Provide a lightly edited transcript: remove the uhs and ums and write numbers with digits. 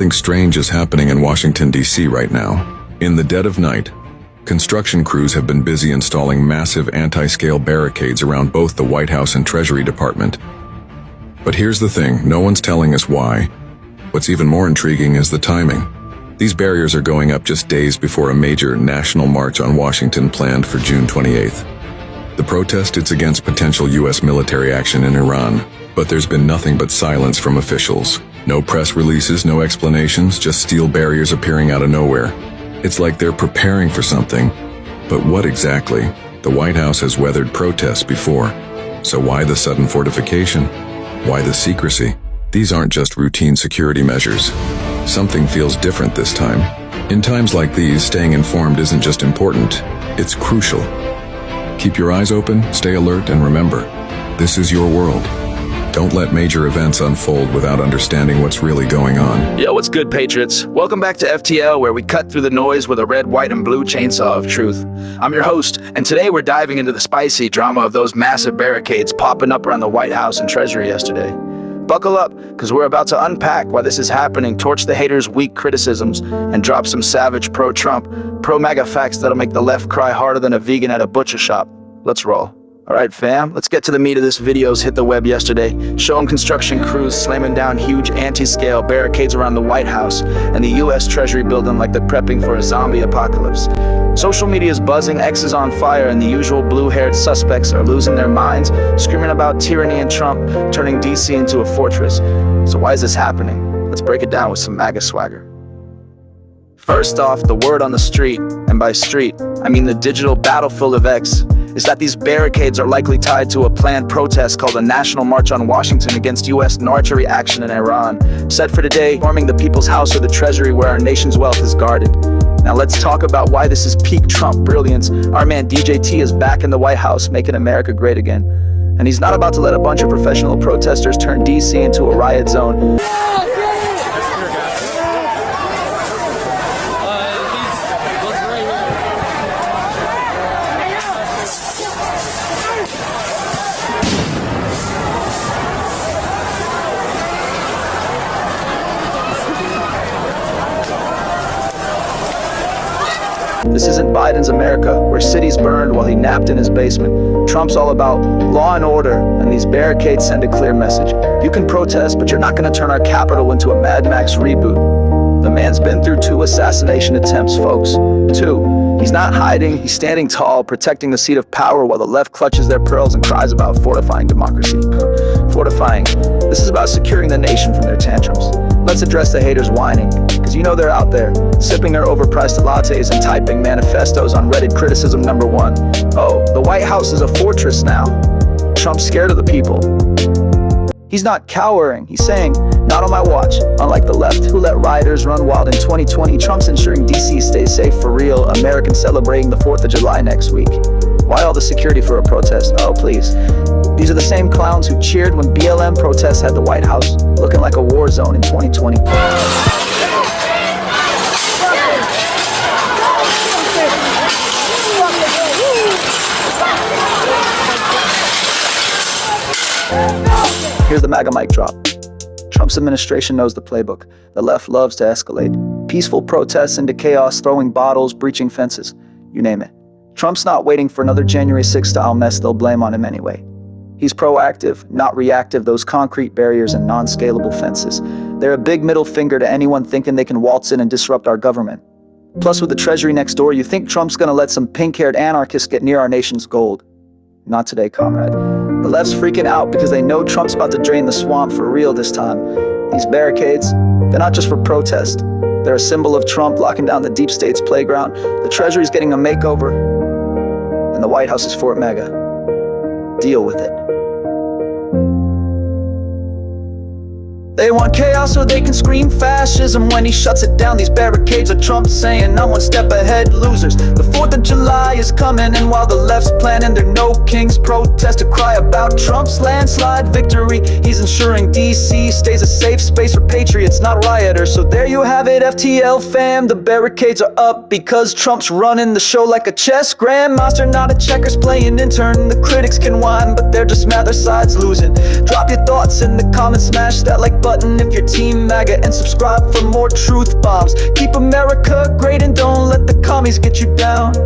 Something strange is happening in Washington, D.C. right now. In the dead of night, construction crews have been busy installing massive anti-scale barricades around both the White House and Treasury Department. But here's the thing, no one's telling us why. What's even more intriguing is the timing. These barriers are going up just days before a major national march on Washington planned for June 28th. The protest is against potential U.S. military action in Iran, but there's been nothing but silence from officials. No press releases, no explanations, just steel barriers appearing out of nowhere. It's like they're preparing for something. But what exactly? The White House has weathered protests before. So why the sudden fortification? Why the secrecy? These aren't just routine security measures. Something feels different this time. In times like these, staying informed isn't just important, it's crucial. Keep your eyes open, stay alert, and remember, this is your world. Don't let major events unfold without understanding what's really going on. Yo, what's good, Patriots? Welcome back to FTL, where we cut through the noise with a red, white, and blue chainsaw of truth. I'm your host, and today we're diving into the spicy drama of those massive barricades popping up around the White House and Treasury yesterday. Buckle up, because we're about to unpack why this is happening, torch the haters' weak criticisms, and drop some savage pro-Trump, pro-Maga facts that'll make the left cry harder than a vegan at a butcher shop. Let's roll. Alright fam, let's get to the meat of this. Videos hit the web yesterday, showing construction crews slamming down huge anti-scale barricades around the White House and the US Treasury building like they're prepping for a zombie apocalypse. Social media is buzzing, X is on fire, and the usual blue-haired suspects are losing their minds, screaming about tyranny and Trump, turning DC into a fortress. So why is this happening? Let's break it down with some MAGA swagger. First off, the word on the street, and by street, I mean the digital battlefield of X, is that these barricades are likely tied to a planned protest called a National March on Washington against U.S. military action in Iran, set for today, storming the People's House or the Treasury where our nation's wealth is guarded. Now let's talk about why this is peak Trump brilliance. Our man DJT is back in the White House, making America great again. And he's not about to let a bunch of professional protesters turn D.C. into a riot zone. This isn't Biden's America, where cities burned while he napped in his basement. Trump's all about law and order, and these barricades send a clear message. You can protest, but you're not going to turn our Capitol into a Mad Max reboot. The man's been through 2 assassination attempts, folks. 2. He's not hiding, he's standing tall, protecting the seat of power while the left clutches their pearls and cries about fortifying democracy. Fortifying. This is about securing the nation from their tantrums. Let's address the haters whining, because you know they're out there, sipping their overpriced lattes and typing manifestos on Reddit criticism number 1. Oh, the White House is a fortress now. Trump's scared of the people. He's not cowering, he's saying, not on my watch. Unlike the left, who let rioters run wild in 2020, Trump's ensuring DC stays safe for real, Americans celebrating the 4th of July next week. Why all the security for a protest? Oh, please. These are the same clowns who cheered when BLM protests had the White House looking like a war zone in 2020. Here's the MAGA mic drop. Trump's administration knows the playbook. The left loves to escalate. Peaceful protests into chaos, throwing bottles, breaching fences, you name it. Trump's not waiting for another January 6th style mess they'll blame on him anyway. He's proactive, not reactive. Those concrete barriers and non-scalable fences, they're a big middle finger to anyone thinking they can waltz in and disrupt our government. Plus, with the Treasury next door, you think Trump's gonna let some pink-haired anarchists get near our nation's gold? Not today, comrade. The left's freaking out because they know Trump's about to drain the swamp for real this time. These barricades, they're not just for protest. They're a symbol of Trump locking down the deep state's playground. The Treasury's getting a makeover, and the White House is Fort Maga. Deal with it. They want chaos so they can scream fascism when he shuts it down. These barricades are Trump saying, I'm one step ahead, losers. The 4th of July is coming, and while the left's planning their No Kings protest to cry about Trump's landslide victory, he's ensuring DC stays a safe space for patriots, not rioters. So there you have it, FTL fam. The barricades are up because Trump's running the show like a chess grandmaster, not a checkers playing intern. The critics can whine, but they're just mad their side's losing. Drop your thoughts in the comments, smash that like button. button if you're Team Maga, and subscribe for more truth bombs. Keep America great and don't let the commies get you down.